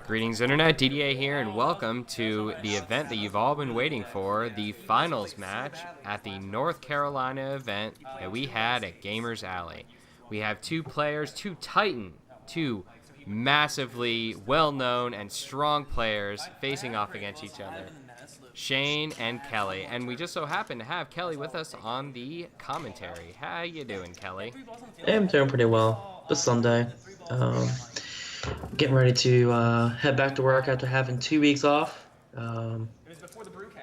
Greetings, Internet. DDA here, and welcome to the event that you've all been waiting for, the finals match at the North Carolina event that we had at Gamers Alley. We have two players, two massively well-known and strong players facing off against each other, Cheyne and Kelly. And we just so happen to have Kelly with us on the commentary. How you doing, Kelly? Hey, I'm doing pretty well. It's Sunday. Um, Getting ready to head back to work after having 2 weeks off,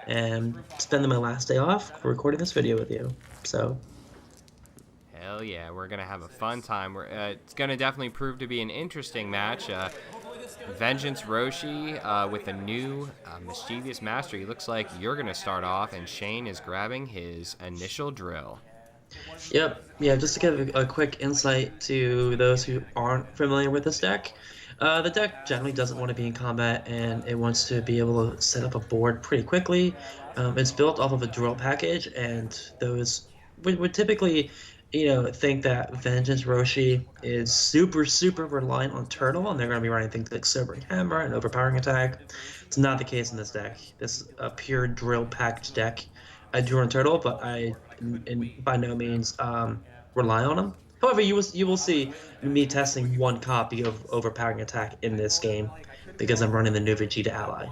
and spending my last day off recording this video with you. So, Hell yeah, we're going to have a fun time. It's going to definitely prove to be an interesting match. Vengeance Roshi with a new Mischievous Master. He looks like you're going to start off, and Cheyne is grabbing his initial drill. yep, yeah. Just to give a quick insight to those who aren't familiar with this deck, the deck generally doesn't want to be in combat, and it wants to be able to set up a board pretty quickly. It's built off of a drill package, and those would typically, think that Vengeance Roshi is super reliant on Turtle, and they're going to be running things like Sobering Hammer and Overpowering Attack. It's not the case in this deck. This is a pure drill package deck. I do run Turtle, but I by no means rely on them. However, you will see me testing one copy of Overpowering Attack in this game because I'm running the new Vegeta ally.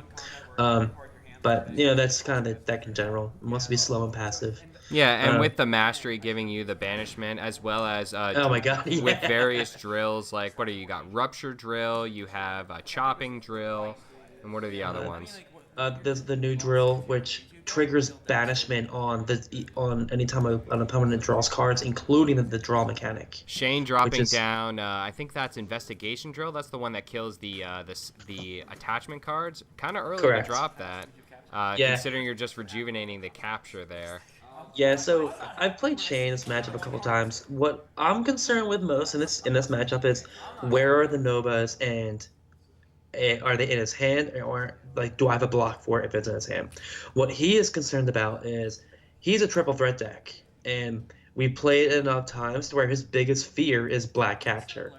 But that's kind of the deck in general. It wants to be slow and passive. Yeah, and with the mastery giving you the banishment, as well as Oh my god, yeah. with various drills, like what do you got? Rupture drill, you have a chopping drill, and what are the other ones? There's the new drill, which triggers banishment on any time an opponent draws cards, including the draw mechanic. Cheyne dropping down. I think that's investigation drill. That's the one that kills the attachment cards. Kind of early Correct. to drop that. Yeah. Considering you're just rejuvenating the capture there. Yeah, so I've played Cheyne this matchup a couple times. What I'm concerned with most in this matchup is where are the Novas, and are they in his hand, or like do I have a block for it if it's in his hand? What he is concerned about is he's a triple threat deck, and we played it enough times to where his biggest fear is black capture.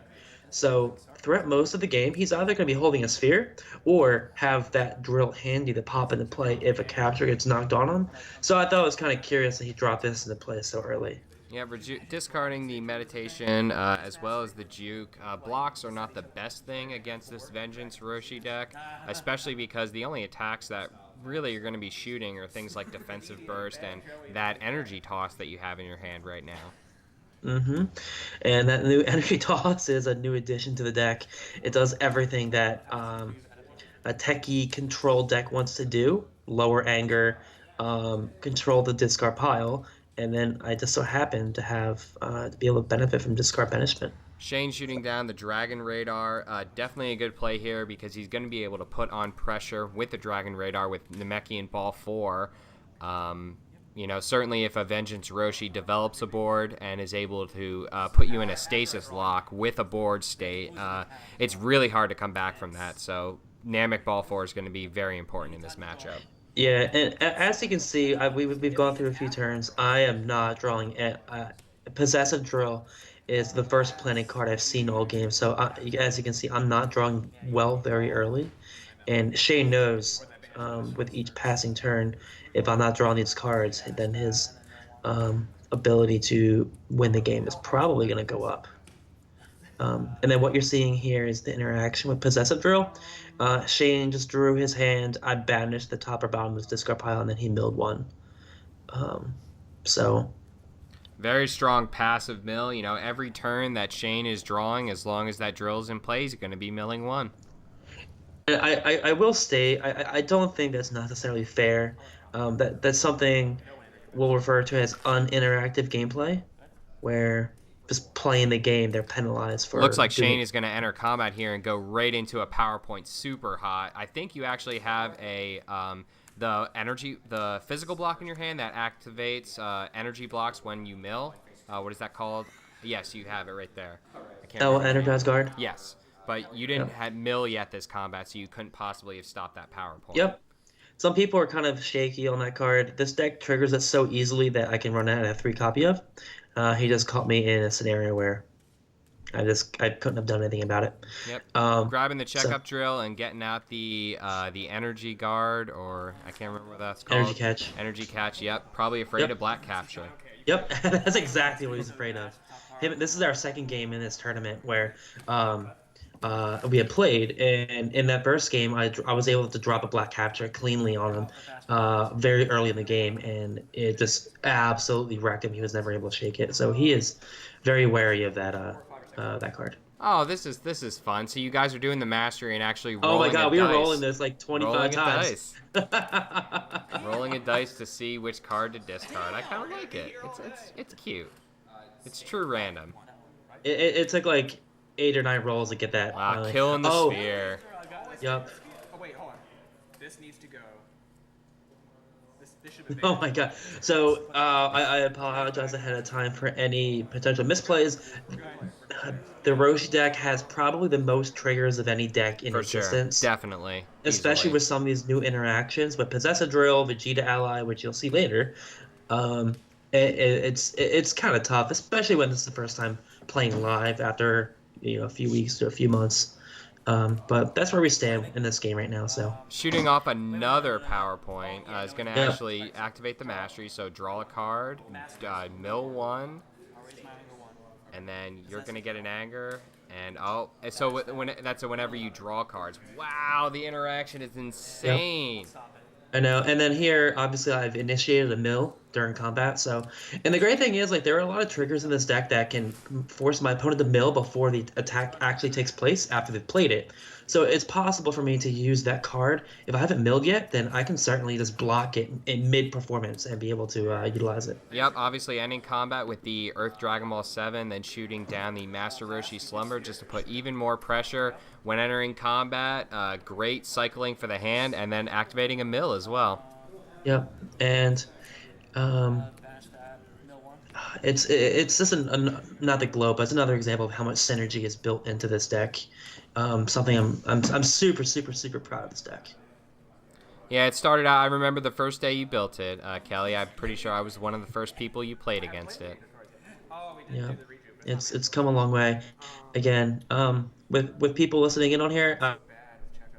So throughout most of the game, he's either going to be holding a sphere or have that drill handy to pop into play if a capture gets knocked on him. So I thought it was kind of curious that he dropped this into play so early. Yeah, discarding the meditation as well as the juke. Blocks are not the best thing against this Vengeance Roshi deck, especially because the only attacks that really you're going to be shooting are things like defensive burst and that energy toss that you have in your hand right now. Mm-hmm. And that new energy toss is a new addition to the deck. It does everything that a techie control deck wants to do: lower anger, control the discard pile, and then I just so happen to have to be able to benefit from discard banishment. Cheyne shooting down the Dragon Radar, definitely a good play here because he's going to be able to put on pressure with the Dragon Radar with Namekian Ball 4. Certainly if a Vengeance Roshi develops a board and is able to put you in a stasis lock with a board state, it's really hard to come back from that. So Namek Ball 4 is going to be very important in this matchup. Yeah, and as you can see, we've gone through a few turns. I am not drawing Possessive Drill is the first planning card I've seen all game. So as you can see, I'm not drawing well very early. And Cheyne knows with each passing turn, if I'm not drawing these cards, then his ability to win the game is probably going to go up. And then what you're seeing here is the interaction with Possessive Drill. Cheyne just drew his hand. I banished the top or bottom of his discard pile, and then he milled one. Very strong passive mill. Every turn that Cheyne is drawing, as long as that drill is in play, he's going to be milling one. I will state, I don't think that's necessarily fair. That's something we'll refer to as uninteractive gameplay, where just playing the game, they're penalized for. Looks like Cheyne is going to enter combat here and go right into a PowerPoint super hot. I think you actually have the physical block in your hand that activates energy blocks when you mill. What is that called? Yes, you have it right there. Energized Guard? Yes, but you didn't have mill yet this combat, so you couldn't possibly have stopped that PowerPoint. Yep. Some people are kind of shaky on that card. This deck triggers it so easily that I can run out and have 3 copy of. He just caught me in a scenario where I couldn't have done anything about it. Yep. Um, Grabbing the so checkup drill and getting out the energy guard, or I can't remember what that's energy called. catch. Energy catch. Yep. Probably afraid of Yep. black capture. Yep. That's exactly what he's afraid of. This is our second game in this tournament where um, we had played, and in that first game, I was able to drop a black capture cleanly on him very early in the game, and it just absolutely wrecked him. He was never able to shake it, so he is very wary of that card. Oh, this is fun. So you guys are doing the mastery and actually Oh my rolling a God, we were rolling dice. this like 25 Rolling a times. dice. Rolling a dice to see which card to discard. I kind of like it. It's cute. It's true random. It took like 8 or 9 rolls to get that. Wow, Finally. killing the Oh, sphere. yep. Oh wait, hold on. This needs to go. This should be. Oh my God. So I apologize ahead of time for any potential misplays. The Roshi deck has probably the most triggers of any deck in For sure. existence. Definitely. Especially Easily. with some of these new interactions. But Possess a Drill, Vegeta Ally, which you'll see later, um, it's kind of tough, especially when this is the first time playing live after a few weeks to a few months. But that's where we stand in this game right now. So Shooting off another PowerPoint is going to yeah, actually activate the mastery. So draw a card, mill one, and then you're going to get an anger. And that's whenever you draw cards. Wow, the interaction is insane. I know. And then here, obviously, I've initiated a mill during combat. So, and the great thing is, like, there are a lot of triggers in this deck that can force my opponent to mill before the attack actually takes place after they've played it. So it's possible for me to use that card. If I haven't milled yet, then I can certainly just block it in mid-performance and be able to utilize it. Yep, obviously ending combat with the Earth Dragon Ball 7, then shooting down the Master Roshi Slumber just to put even more pressure when entering combat. Great cycling for the hand, and then activating a mill as well. Yep. And it's just not the glow, but it's another example of how much synergy is built into this deck. Something I'm super super proud of this deck. Yeah, it started out. I remember the first day you built it, Kelly. I'm pretty sure I was one of the first people you played against it. Yeah, it's come a long way. Again, with people listening in on here, I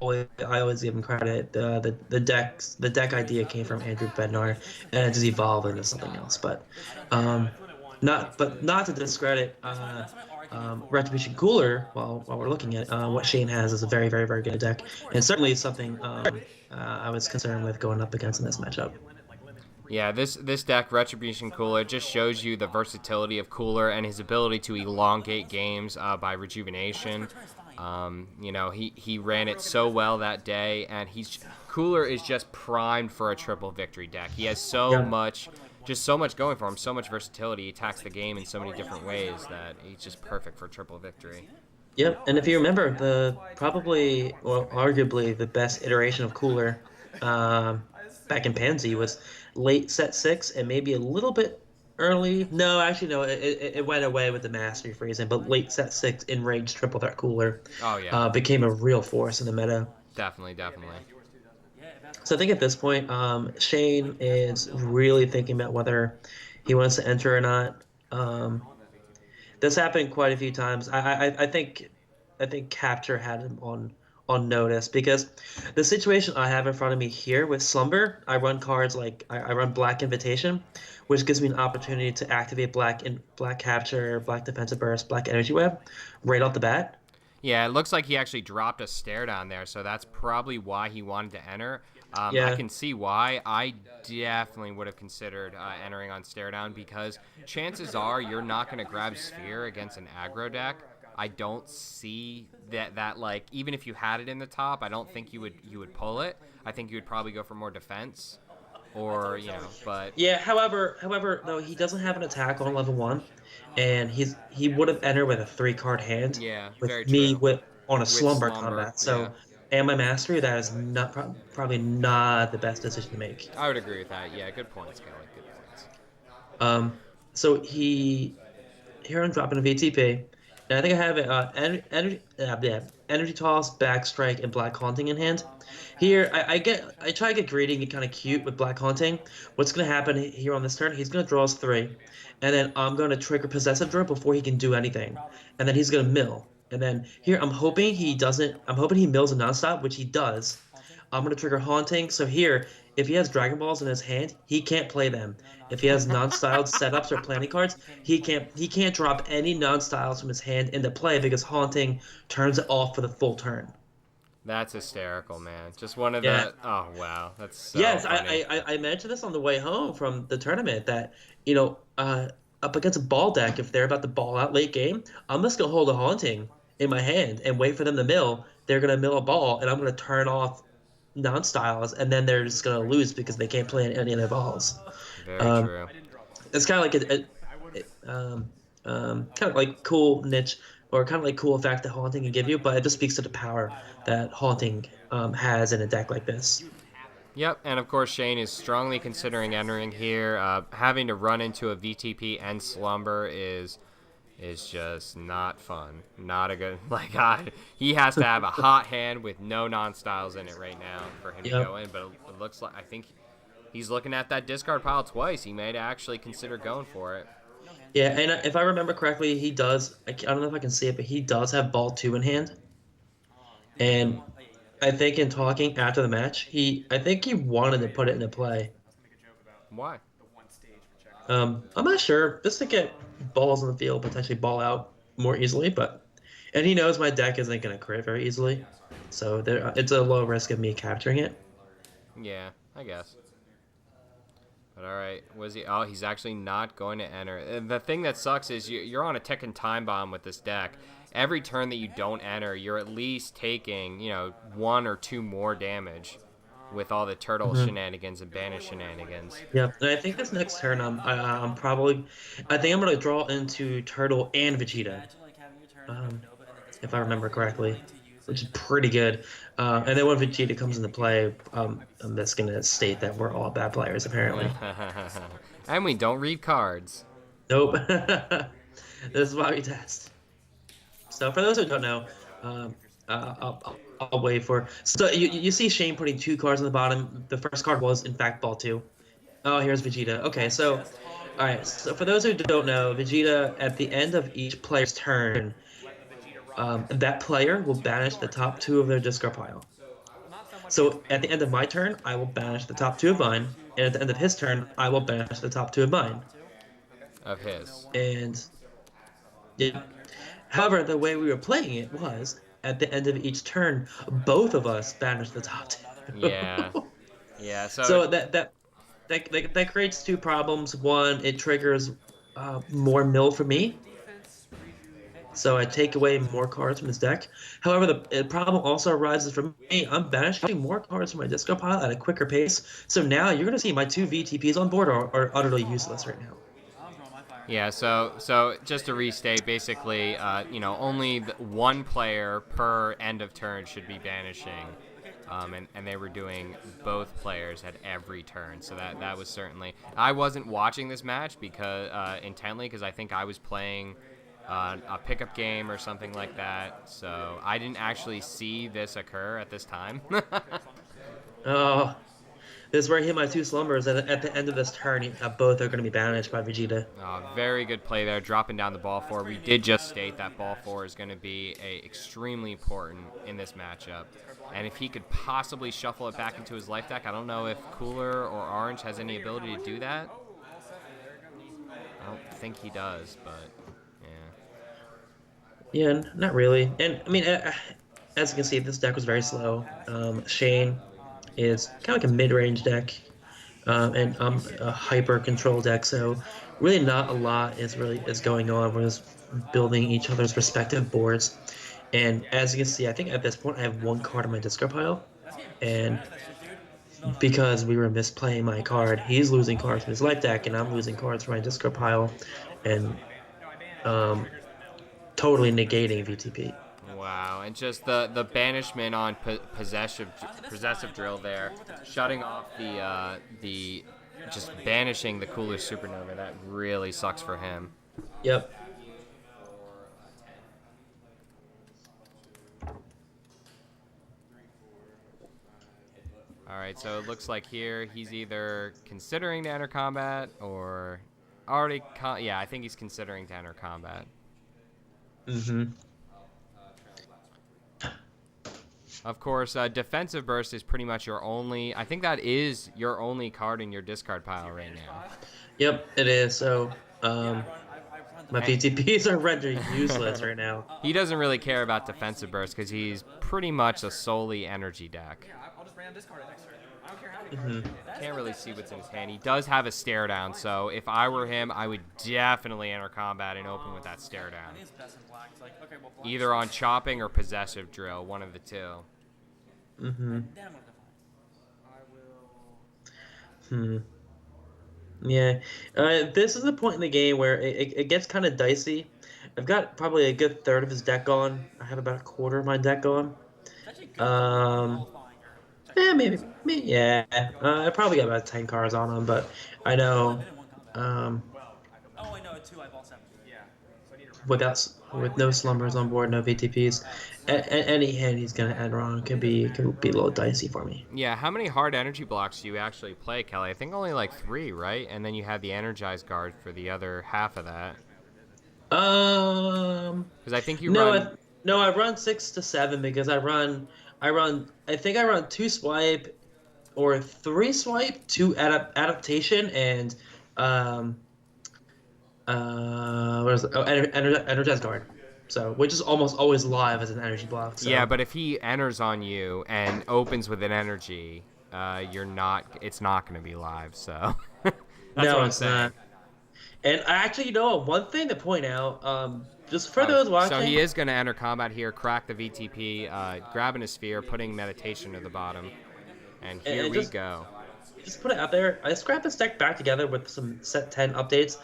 always give him credit. The deck idea came from Andrew Bednar, and it just evolved into something else. But not to discredit Retribution Cooler while we're looking at what Cheyne has is a very very good deck, and certainly something I was concerned with going up against in this matchup. Yeah, this deck, Retribution Cooler, just shows you the versatility of Cooler and his ability to elongate games by rejuvenation. He ran it so well that day, and Cooler is just primed for a triple victory deck. He has so much going for him, so much versatility. He attacks the game in so many different ways that he's just perfect for triple victory. Yep, and if you remember, arguably the best iteration of Cooler back in Pansy was late set 6 and maybe a little bit early. No, actually, no, it went away with the Mastery freezing, but late set 6 Enraged Triple Threat Cooler became a real force in the meta. Definitely. So I think at this point, Cheyne is really thinking about whether he wants to enter or not. This happened quite a few times. I think Capture had him on notice because the situation I have in front of me here with Slumber, I run cards like I run Black Invitation, which gives me an opportunity to activate Black Capture, Black Defensive Burst, Black Energy Web right off the bat. Yeah, it looks like he actually dropped a stare down there, so that's probably why he wanted to enter. I can see why. I definitely would have considered entering on stare down because chances are you're not going to grab Sphere against an aggro deck. I don't see that like even if you had it in the top, I don't think you would pull it. I think you would probably go for more defense, or but yeah. However, though he doesn't have an attack on level 1, and he would have entered with a 3-card hand. Yeah, with very me true. On a slumber Slumber, combat. So. yeah. And my mastery, that is not probably not the best decision to make. I would agree with that. Yeah, good points, Kelly. Good points. So here I'm dropping a VTP, and I think I have it. Energy Toss, Backstrike, and Black Haunting in hand. Here, I try to get greedy and get kind of cute with Black Haunting. What's gonna happen here on this turn? He's gonna draw us 3, and then I'm gonna trigger Possessive Drill before he can do anything, and then he's gonna mill. And then here, I'm hoping he doesn't. I'm hoping he mills a nonstop, which he does. I'm gonna trigger Haunting. So here, if he has Dragon Balls in his hand, he can't play them. If he has non-styled setups or planning cards, he can't drop any non-styles from his hand into play because Haunting turns it off for the full turn. That's hysterical, man. Just one of Yeah. the. Oh wow, that's so Yes, funny. I mentioned this on the way home from the tournament that, up against a ball deck, if they're about to ball out late game, I'm just gonna hold a Haunting in my hand and wait for them to mill. They're gonna mill a ball, and I'm gonna turn off non-styles, and then they're just gonna lose because they can't play any of their balls. Very Um, true. it's kind of like kind of like cool niche or kind of like cool effect that Haunting can give you, but it just speaks to the power that Haunting has in a deck like this. Yep, and of course Cheyne is strongly considering entering here. Having to run into a VTP and Slumber is just not fun. Not a good like God. He has to have a hot hand with no non-styles in it right now for him to Yep. go in. But it looks like I think he's looking at that discard pile twice. He may actually consider going for it. Yeah, and if I remember correctly, he does. I don't know if I can see it, but he does have ball 2 in hand. And I think in talking after the match, I think he wanted to put it into play. Why? I'm not sure. Just to get balls on the field, potentially ball out more easily, and he knows my deck isn't going to crit very easily, so it's a low risk of me capturing it. Yeah, I guess. But all right, was he? Oh, he's actually not going to enter. And the thing that sucks is you're on a ticking time bomb with this deck. Every turn that you don't enter, you're at least taking 1 or 2 more damage with all the turtle shenanigans and banish shenanigans. Yeah, and I think this next turn I think I'm going to draw into Turtle and Vegeta, um, if I remember correctly, which is pretty good. And then when Vegeta comes into play, I'm just going to state that we're all bad players, apparently. And we don't read cards. Nope. This is why we test. So for those who don't know, I'll wait for. So you see Shane putting 2 cards on the bottom. The first card was in fact ball 2. Oh, here's Vegeta. Okay, so all right. So for those who don't know, Vegeta at the end of each player's turn, that player will banish the top 2 of their discard pile. So at the end of my turn, I will banish the top 2 of mine, and at the end of his turn, I will banish the top 2 of mine. Of his. And yeah. However, the way we were playing it was at the end of each turn, both of us banished the top 2. Yeah. Yeah. So that creates 2 problems. One, it triggers more mill for me, so I take away more cards from his deck. However, the problem also arises from me. I'm banishing more cards from my discard pile at a quicker pace. So now you're going to see my 2 VTPs on board are utterly useless right now. Yeah, so just to restate, basically, only 1 player per end of turn should be banishing, and they were doing both players at every turn. So that was certainly. I wasn't watching this match because intently because I think I was playing a pickup game or something like that. So I didn't actually see this occur at this time. Oh, this is where I hit my 2 slumbers. At the end of this turn, both are going to be banished by Vegeta. Very good play there, dropping down the ball 4. We did just state that ball 4 is going to be extremely important in this matchup. And if he could possibly shuffle it back into his life deck, I don't know if Cooler or Orange has any ability to do that. I don't think he does, but yeah. Yeah, not really. And I mean, as you can see, this deck was very slow. Shane is kind of like a mid-range deck, and I'm a hyper control deck, so really not a lot is going on. We're just building each other's respective boards, and as you can see, I think at this point I have 1 card in my discard pile, and because we were misplaying my card, he's losing cards from his life deck, and I'm losing cards from my discard pile, and totally negating VTP. Wow, and just the banishment on possessive drill there, shutting off the just banishing the Cooler Supernova. That really sucks for him. Yep. All right, so it looks like here he's either considering to enter combat or already. Yeah, I think he's considering to enter combat. Mm-hmm. Of course, defensive burst is pretty much your only. I think that is your only card in your discard pile right now. Yep, it is. So, my VTPs are rendered useless right now. He doesn't really care about defensive burst because he's pretty much a solely energy deck. I'll just random discard it next turn. I don't care how many cards. Can't really see what's in his hand. He does have a stare down, so if I were him, I would definitely enter combat and open with that stare down. Either on chopping or possessive drill, one of the two. Mm-hmm. I will. Yeah. This is the point in the game where it gets kind of dicey. I've got probably a good third of his deck gone. I have about a quarter of my deck gone. Yeah, maybe yeah. I probably got about 10 cards on him, but I know, with no slumbers on board, no VTPs, any hand he's gonna enter on can be a little dicey for me. Yeah, how many hard energy blocks do you actually play, Kelly? I think only like 3, right? And then you have the energized guard for the other half of that. Because I think you run. I run 6 to 7 because I think I run 2 swipe or 3 swipe, 2 adaptation, and what is it? Oh, energized guard. So, which is almost always live as an energy block. So. Yeah, but if he enters on you and opens with an energy, it's not going to be live. So that's what I'm saying. Not. And actually, one thing to point out, just for those watching. So he is going to enter combat here, crack the VTP, grabbing a sphere, putting meditation to the bottom, and here we go. Just put it out there. I scrapped this deck back together with some set 10 updates.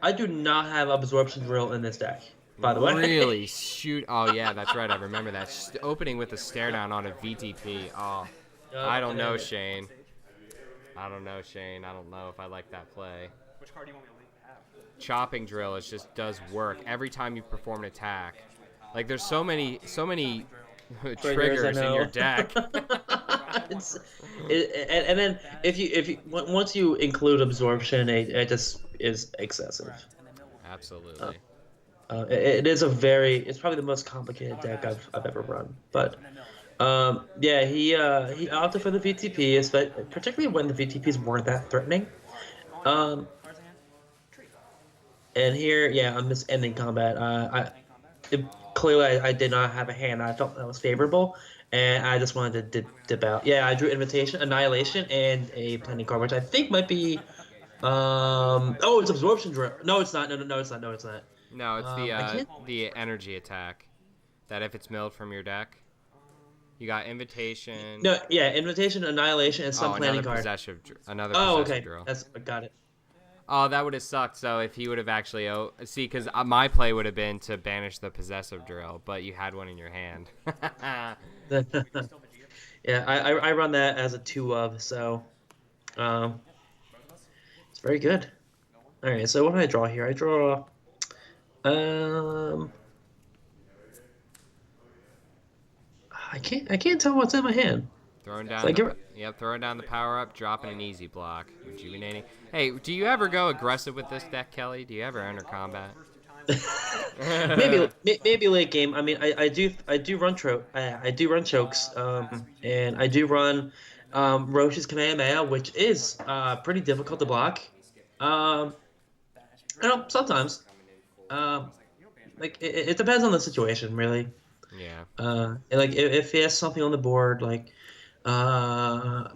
I do not have absorption drill in this deck, by the way. Really? Shoot. Oh, yeah, that's right. I remember that. Opening with a stare down on a VTP. Oh, I don't know, Cheyne. I don't know if I like that play. Which card do you want me to have? Chopping drill does work every time you perform an attack. Like, there's so many triggers in your deck. And then once you include absorption, it just is excessive. Absolutely. It's probably the most complicated deck I've ever run. But yeah, he opted for the VTP, particularly when the VTPs weren't that threatening. And here, yeah, I'm just ending combat. Clearly, I did not have a hand I felt that was favorable, and I just wanted to dip out. Yeah, I drew Invitation, Annihilation, and a Planning card, which I think might be... it's Absorption Drill. No, it's not. No, it's not. No, it's the energy attack. That if it's milled from your deck. You got Invitation. No, yeah, Invitation, Annihilation, and some Planning card. Another possessive drill. I got it. Oh, that would have sucked. So if he would have actually... because my play would have been to banish the possessive drill, but you had one in your hand. Yeah, I run that as a 2 of, so... it's very good. Alright, so what do I draw here? I draw... I can't tell what's in my hand. Throwing down the power up, dropping an easy block, rejuvenating. Hey, do you ever go aggressive with this deck, Kelly? Do you ever enter combat? maybe late game. I mean, I do run I do run chokes, and I do run Roshi's Kamehameha, which is pretty difficult to block. Sometimes. Like it depends on the situation, really. Yeah. Like if he has something on the board, like. I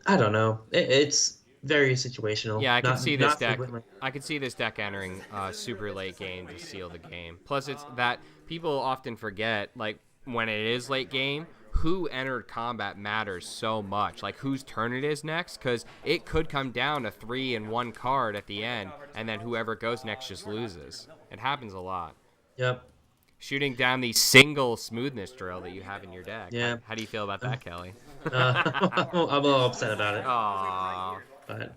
don't know. It's very situational. Yeah, I could see this deck. I could see this deck entering super late game to seal the game. Plus, it's that people often forget, like when it is late game, who entered combat matters so much. Like whose turn it is next, because it could come down to 3 and 1 card at the end, and then whoever goes next just loses. It happens a lot. Yep. Shooting down the single smoothness drill that you have in your deck. Yeah. How do you feel about that, Kelly? I'm a little upset about it. Aww. But,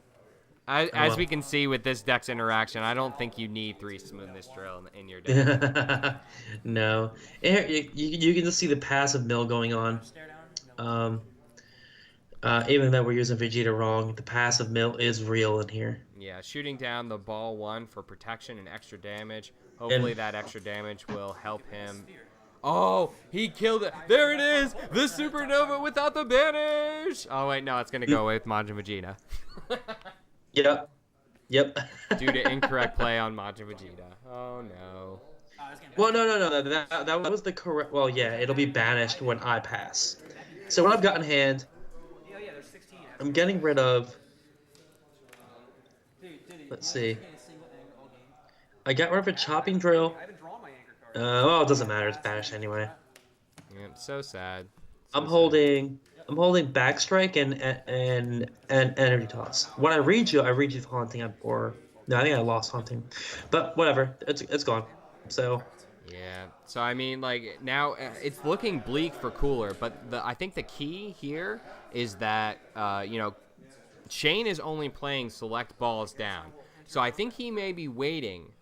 as we can see with this deck's interaction, I don't think you need 3 smoothness drill in your deck. No. You can just see the passive mill going on. Even though we're using Vegeta wrong, the passive mill is real in here. Yeah, shooting down the ball 1 for protection and extra damage. And Hopefully that extra damage will help him. Oh, he killed it. There it is. The supernova without the banish. Oh, wait, no, it's going to go away with Majin Vegeta. yep, yep. Due to incorrect play on Majin Vegeta. Oh, no. Well, no. That was the correct. Well, yeah, it'll be banished when I pass. So what I've got in hand, Yeah, there's 16. I'm getting rid of. Let's see. I got rid of a chopping drill. I haven't drawn my anchor card. Well, it doesn't matter. It's banished anyway. Yep, so sad. I'm holding backstrike and energy toss. When I read you for haunting, or no, I think I lost haunting, but whatever. It's gone. So. Yeah. So I mean, like now it's looking bleak for Cooler, but I think the key here is that Cheyne is only playing select balls down. So I think he may be waiting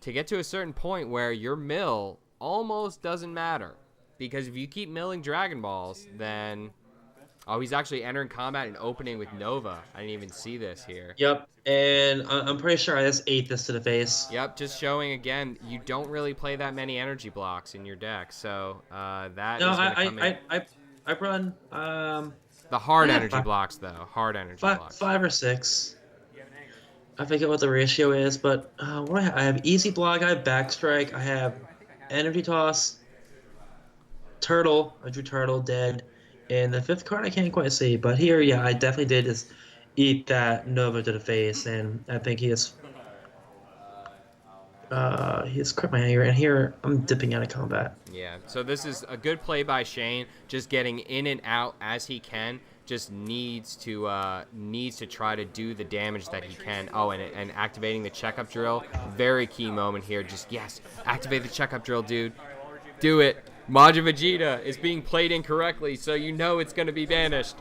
to get to a certain point where your mill almost doesn't matter, because if you keep milling Dragon Balls, then he's actually entering combat and opening with Nova. I didn't even see this here. Yep, and I'm pretty sure I just ate this to the face. Yep, just showing again, you don't really play that many energy blocks in your deck, so that No, is going to come in. I run The hard yeah, energy blocks, though. Hard energy blocks. 5 or 6. I forget what the ratio is, but what I have easy block, I have backstrike, I have energy toss, turtle. I drew turtle dead, and the 5th card I can't quite see, but here, yeah, I definitely did just eat that Nova to the face, and I think he has crit my anger, and here I'm dipping out of combat. Yeah, so this is a good play by Cheyne, just getting in and out as he can. Just needs to try to do the damage that he can. Oh, and activating the checkup drill, very key moment here. Just yes, activate the checkup drill, dude. Do it. Majin Vegeta is being played incorrectly, so you know it's going to be banished.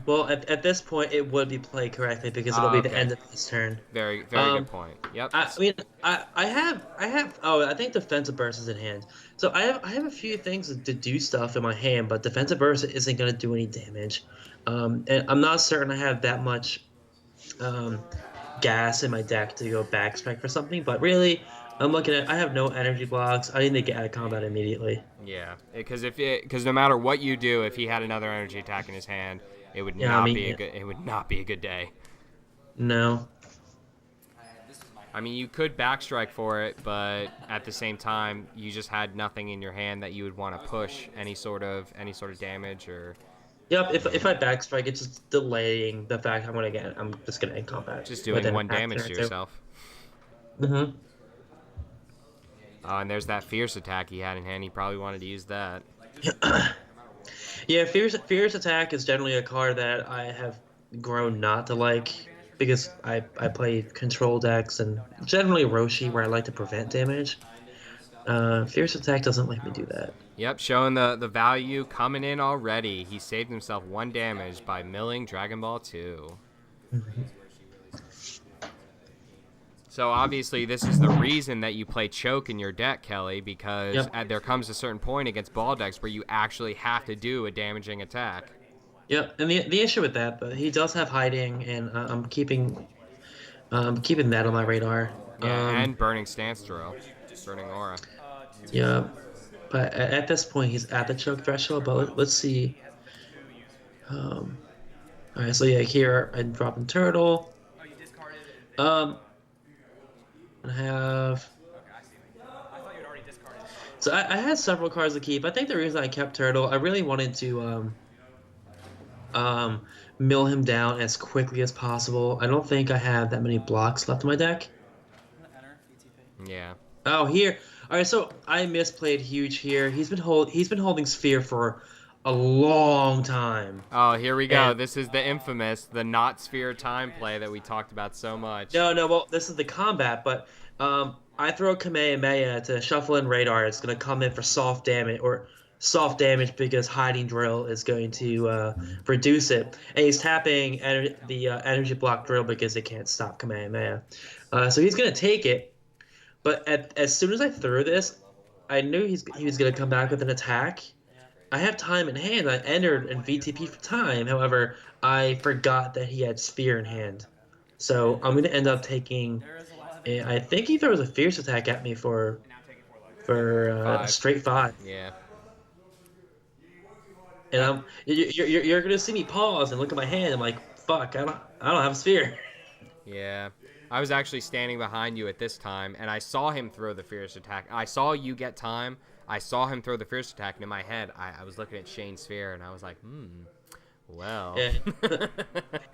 Well, at this point, it would be played correctly because it'll be the end of his turn. Very good point. Yep. I mean, I have. Oh, I think defensive burst is in hand. So I have a few things to do stuff in my hand, but defensive burst isn't gonna do any damage. And I'm not certain I have that much gas in my deck to go backstrike for something. But really, I'm looking at. I have no energy blocks. I need to get out of combat immediately. Yeah, because no matter what you do, if he had another energy attack in his hand, it would not be a good day. No. I mean, you could backstrike for it, but at the same time, you just had nothing in your hand that you would want to push any sort of damage or. Yep. If I backstrike, it's just delaying the fact I'm just gonna end combat. Just doing 1 damage to yourself. Mm-hmm. And there's that fierce attack he had in hand. He probably wanted to use that. Yeah, fierce attack is generally a card that I have grown not to like because I play control decks and generally Roshi where I like to prevent damage. Fierce attack doesn't let me do that. Yep, showing the value coming in already. He saved himself 1 damage by milling Dragon Ball 2. Mm-hmm. So obviously this is the reason that you play Choke in your deck, Kelly, because there comes a certain point against ball decks where you actually have to do a damaging attack. Yep, and the issue with that, but he does have hiding, and I'm keeping that on my radar. Yeah, and burning stance drill, burning aura. Yeah, but at this point he's at the choke threshold. But let's see. All right, so yeah, here I'm dropping turtle. I have. So I had several cards to keep. I think the reason I kept Turtle, I really wanted to mill him down as quickly as possible. I don't think I have that many blocks left in my deck. Yeah. Oh, here. All right, so I misplayed huge here. He's been holding Sphere for a long time. Oh, here we go. And this is the infamous, the not Sphere time play that we talked about so much. No, well, this is the combat, but I throw Kamehameha to shuffle in Radar. It's going to come in for soft damage because Hiding Drill is going to reduce it. And he's tapping the energy block drill because it can't stop Kamehameha. So he's going to take it, but as soon as I threw this, I knew he was going to come back with an attack. I have time in hand. I entered in VTP for time. However, I forgot that he had Sphere in hand. So I'm going to end up taking. I think he throws a Fierce Attack at me for a 5. straight 5. Yeah. And That, you're gonna see me pause and look at my hand. I'm like, fuck, I don't have a sphere. yeah. I was actually standing behind you at this time, and I saw him throw the fierce attack. I saw you get time. I saw him throw the fierce attack, and in my head, I was looking at Shane's sphere, and I was like, well. Yeah.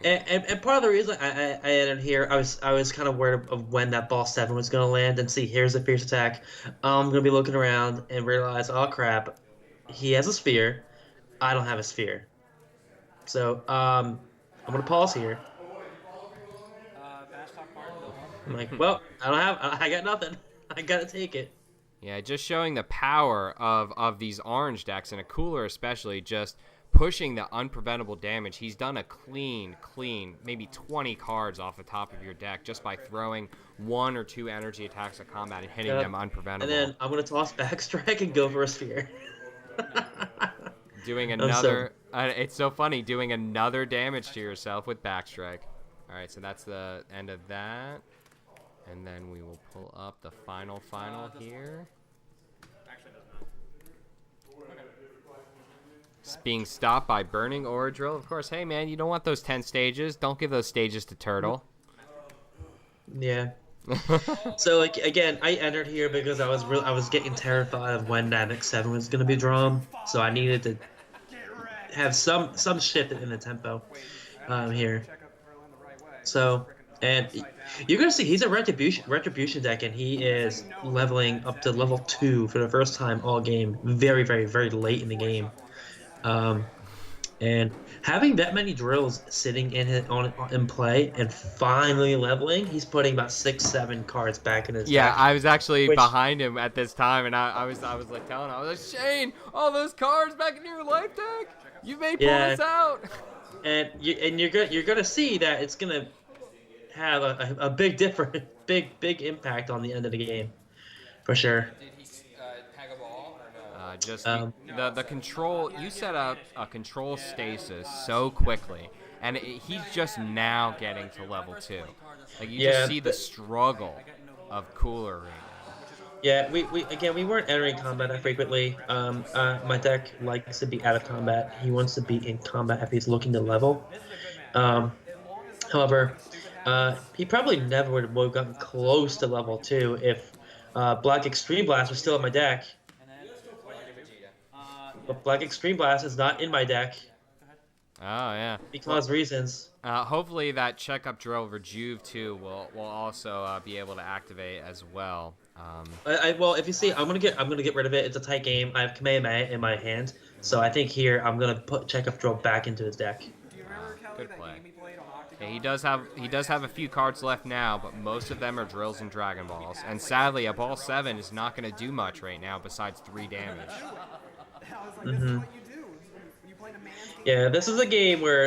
And part of the reason I entered here, I was kind of worried of when that ball 7 was gonna land and see here's the fierce attack. I'm gonna be looking around and realize, oh crap, he has a sphere. I don't have a sphere. So I'm gonna pause here. I'm like, well, I got nothing. I gotta take it. Yeah, just showing the power of these orange decks, and a cooler especially, just pushing the unpreventable damage. He's done a clean, maybe 20 cards off the top of your deck just by throwing 1 or 2 energy attacks at combat and hitting them unpreventable. And then I'm gonna toss Backstrike and go for a sphere. Doing another, it's so funny, doing another damage to yourself with Backstrike. All right, so that's the end of that. And then we will pull up the final here. It's being stopped by Burning Oradrill. Of course, hey man, you don't want those 10 stages. Don't give those stages to Turtle. Yeah. So like again, I entered here because I was getting terrified of when Namek 7 was gonna be drawn. So I needed to have some shift in the tempo here. So and you're gonna see he's a retribution deck, and he is leveling up to level 2 for the first time all game. Very, very, very late in the game. And having that many drills sitting in play and finally leveling, he's putting about 6-7 cards back in his deck. I was actually behind him at this time, and I was like telling him, I was like, Shane, all those cards back in your life deck, you may pull this out. And you're gonna see that it's gonna have a big difference, big impact on the end of the game, for sure. Did he tag a ball or no? Just the control. You set up a control stasis so quickly, and he's just now getting to level 2. Like you just see the struggle of Cooler right now. Yeah, we weren't entering combat that frequently. My deck likes to be out of combat. He wants to be in combat if he's looking to level. However, he probably never would have gotten close to level 2 if Black Extreme Blast was still in my deck. But Black Extreme Blast is not in my deck. Oh, yeah. Because reasons. Hopefully that checkup drill Rejuve 2 will also be able to activate as well. Well, if you see, I'm gonna get rid of it. It's a tight game. I have Kamehameha in my hand, so I think here I'm gonna put checkup drill back into his deck. Good play. Yeah, he does have a few cards left now, but most of them are drills and Dragon Balls. And sadly, a ball 7 is not going to do much right now besides 3 damage. Mm-hmm. Yeah, this is a game where,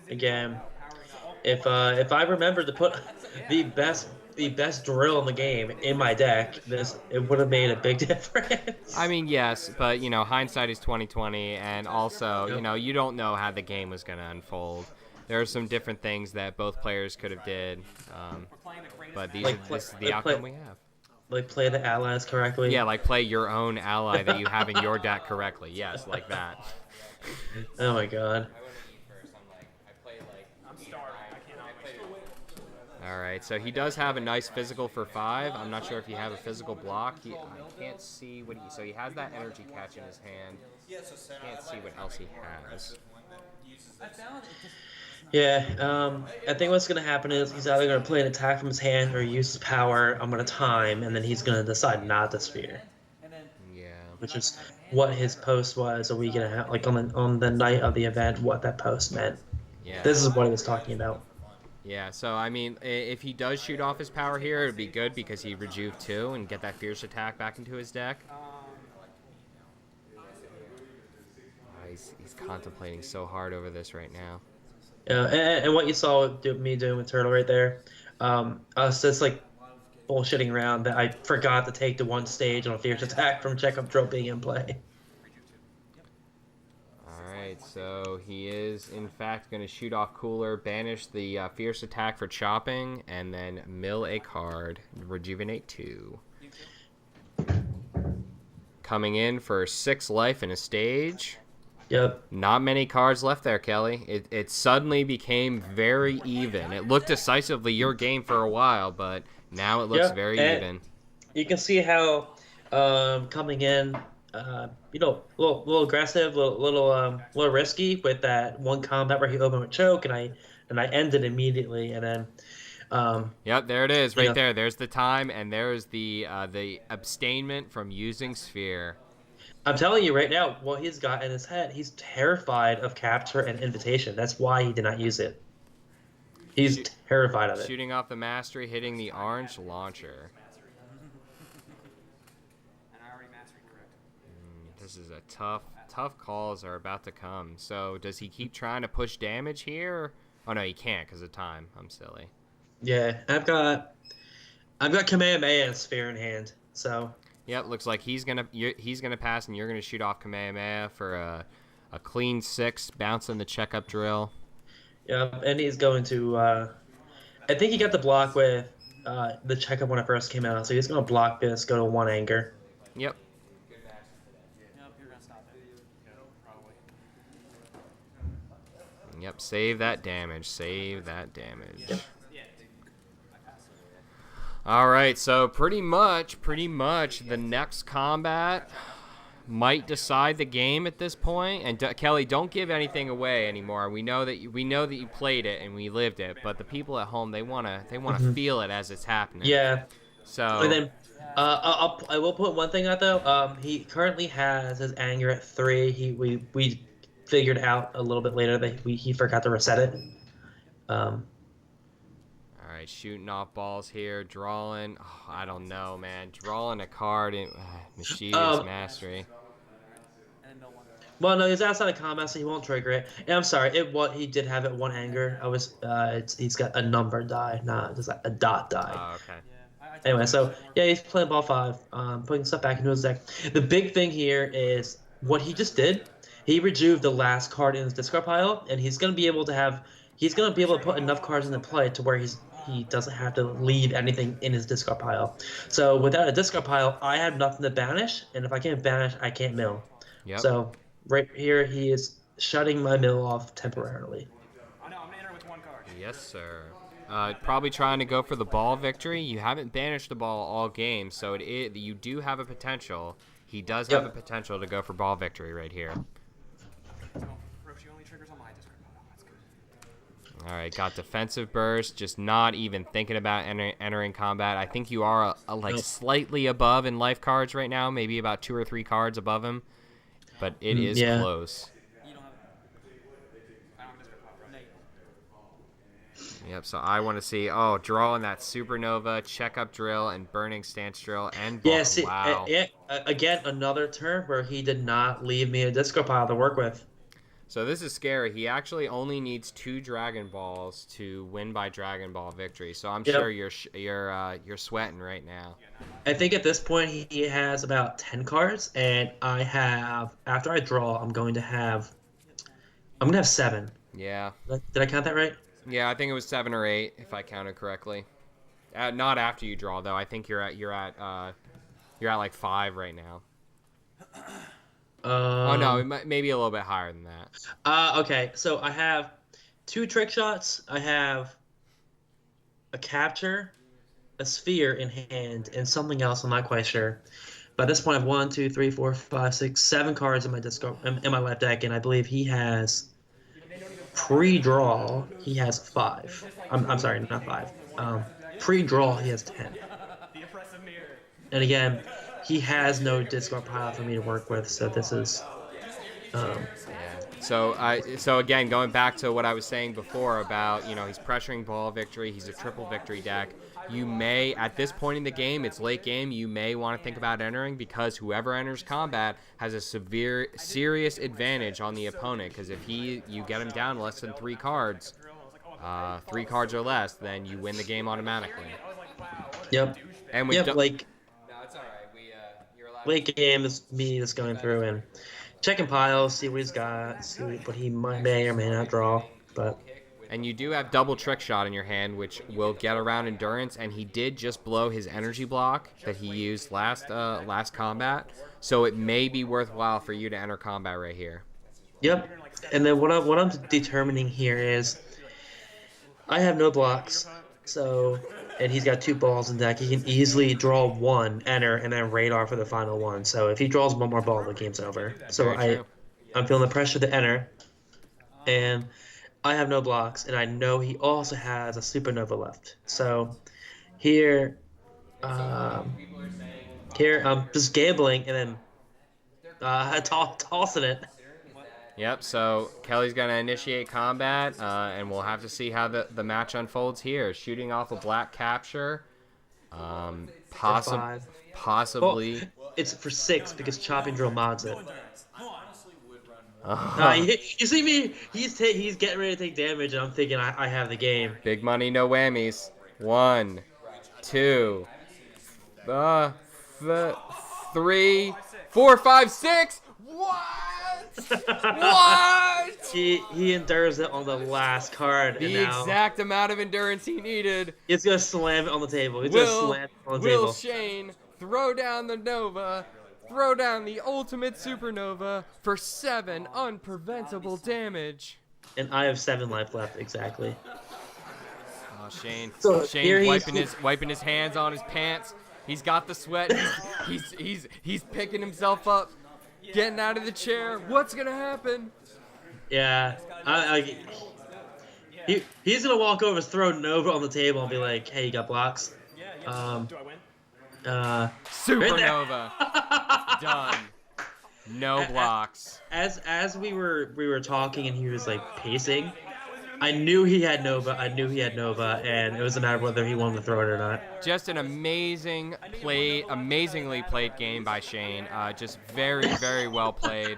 again, if I remember to put the best drill in the game in my deck, it would have made a big difference. I mean, yes, but hindsight is 20/20, and also, you don't know how the game was going to unfold. There are some different things that both players could have did, but this is the outcome we have. Like play the allies correctly. Yeah, like play your own ally that you have in your deck correctly. Yes, like that. Oh my god. All right, so he does have a nice physical for 5. I'm not sure if you have a physical block. I can't see what so he has that energy catch in his hand. Can't see what else he has. Yeah, I think what's going to happen is he's either going to play an attack from his hand or use his power. I'm going to time, and then he's going to decide not to sphere. Yeah. Which is what his post was a week and a half, like on the night of the event, what that post meant. Yeah. This is what he was talking about. Yeah, so, I mean, if he does shoot off his power here, it would be good because he'd Rejuve 2 and get that Fierce attack back into his deck. He's contemplating so hard over this right now. And what you saw me doing with Turtle right there, I was just like bullshitting around that I forgot to take the 1 stage on a Fierce attack from checkup drill being in play. right, so he is in fact going to shoot off Cooler, banish the Fierce Attack for chopping, and then mill a card, Rejuvenate 2. Coming in for 6 life in a stage. Yep. Not many cards left there, Kelly. It suddenly became very even. It looked decisively your game for a while, but now it looks very even. You can see how coming in, a little aggressive, little risky with that one combat where he opened with choke, and I ended immediately, and then. Yep, there it is, right there. There's the time, and there's the abstainment from using Sphere. I'm telling you right now, what he's got in his head, he's terrified of capture and invitation. That's why he did not use it. He's terrified of it. Shooting off the mastery, hitting the orange launcher. This is a tough calls are about to come. So does he keep trying to push damage here? Oh no, he can't because of time. I'm silly. Yeah, I've got Kamehameha and Sphere in hand. So. Yep, looks like he's gonna pass, and you're gonna shoot off Kamehameha for a clean 6, bouncing the checkup drill. Yep, and he's going to. I think he got the block with the checkup when it first came out, so he's gonna block this, go to 1 anger. Yep. Yep, save that damage. Save that damage. Yep. All right, so pretty much the next combat might decide the game at this point. And Kelly, don't give anything away anymore. We know that you played it and we lived it, but the people at home, they wanna feel it as it's happening. Yeah. So. And then I will put one thing out though. He currently has his anger at 3. We figured out a little bit later that he forgot to reset it. All right, shooting off balls here, drawing. Oh, I don't know, man. Drawing a card in Mischievous Mastery. Well, no, he's outside of combat, so he won't trigger it. And I'm sorry, he did have it 1 anger. He's got a number die, not just like a dot die. Oh, okay. Anyway, so yeah, he's playing ball 5, putting stuff back into his deck. The big thing here is what he just did. He rejuved the last card in his discard pile, and he's gonna be able to put enough cards into play to where he doesn't have to leave anything in his discard pile. So without a discard pile, I have nothing to banish, and if I can't banish, I can't mill. Yep. So right here, he is shutting my mill off temporarily. I know, I'm gonna enter with 1 card. Yes, sir. Probably trying to go for the ball victory. You haven't banished the ball all game, so you do have a potential. He does have a potential to go for ball victory right here. Roshi only triggers on my discard pile. That's good. All right, got defensive burst, just not even thinking about entering combat. I think you are slightly above in life cards right now, maybe about 2 or 3 cards above him, but it is close. Yep, so I want to see, drawing that Supernova, Checkup Drill, and Burning Stance Drill, and Yeah, see, wow. Again, another turn where he did not leave me a disco pile to work with. So this is scary. He actually only needs 2 Dragon Balls to win by Dragon Ball victory. So I'm sure you're sweating right now. I think at this point he has about 10 cards, and after I draw, I'm gonna have 7. Yeah. Did I count that right? Yeah, I think it was 7 or 8 if I counted correctly. Not after you draw though. I think you're at like 5 right now. Oh no, maybe a little bit higher than that. Okay, so I have 2 trick shots. I have a capture, a sphere in hand, and something else. I'm not quite sure. But at this point, I have 1, 2, 3, 4, 5, 6, 7 cards in my discard in my left deck, and I believe he has pre-draw. He has 5. I'm sorry, not 5. Pre-draw, he has 10. And again, he has no discard pile for me to work with, so this is. So again, going back to what I was saying before about he's pressuring ball victory. He's a triple victory deck. You may, at this point in the game, it's late game, you may want to think about entering because whoever enters combat has a serious advantage on the opponent. Because if you get him down less than 3 cards, 3 cards or less, then you win the game automatically. Yep. And No, it's all right. you're allowed. Late game is me just going through and checking piles, see what he's got, see what he may or may not draw. But And you do have double trick shot in your hand, which will get around endurance. And he did just blow his energy block that he used last combat, so it may be worthwhile for you to enter combat right here. yep. And then what I'm determining here is I have no blocks, so and he's got 2 balls in deck. He can easily draw 1, enter, and then radar for the final one. So if he draws 1 more ball, the game's over. So Very true. I'm feeling the pressure to enter, and I have no blocks, and I know he also has a supernova left. So here, here I'm just gambling and then tossing it. Yep, so Kelly's going to initiate combat, and we'll have to see how the match unfolds here. Shooting off a black capture, For 5. possibly. Well, it's for 6 because chopping drill mods it. Uh, You see me? He's getting ready to take damage, and I'm thinking I have the game. Big money, no whammies. 1, 2, 3, 4, 5, 6. What? What? He endures it on the last card, The and now exact amount of endurance he needed. he's gonna slam it on the table. He's gonna slam it on the Will table. Cheyne throw down the Nova, throw down the ultimate supernova for 7 unpreventable damage. And I have 7 life left exactly. Oh, Cheyne! So here Shane he's- wiping his hands on his pants. He's got the sweat. He's picking himself up, getting out of the chair. What's gonna happen? Yeah, he's gonna walk over, throw Nova on the table, and be like, "Hey, you got blocks?" Do I win? Supernova. Done. No blocks. As we were talking, and he was like pacing, I knew he had Nova. And it was a matter of whether he wanted to throw it or not. Just an amazingly played game by Cheyne. Just very, very well played.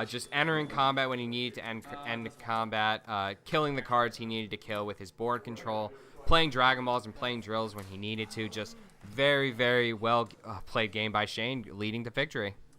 Just entering combat when he needed to end combat, killing the cards he needed to kill with his board control, playing Dragon Balls and playing drills when he needed to. Just very, very well played game by Cheyne, leading to victory.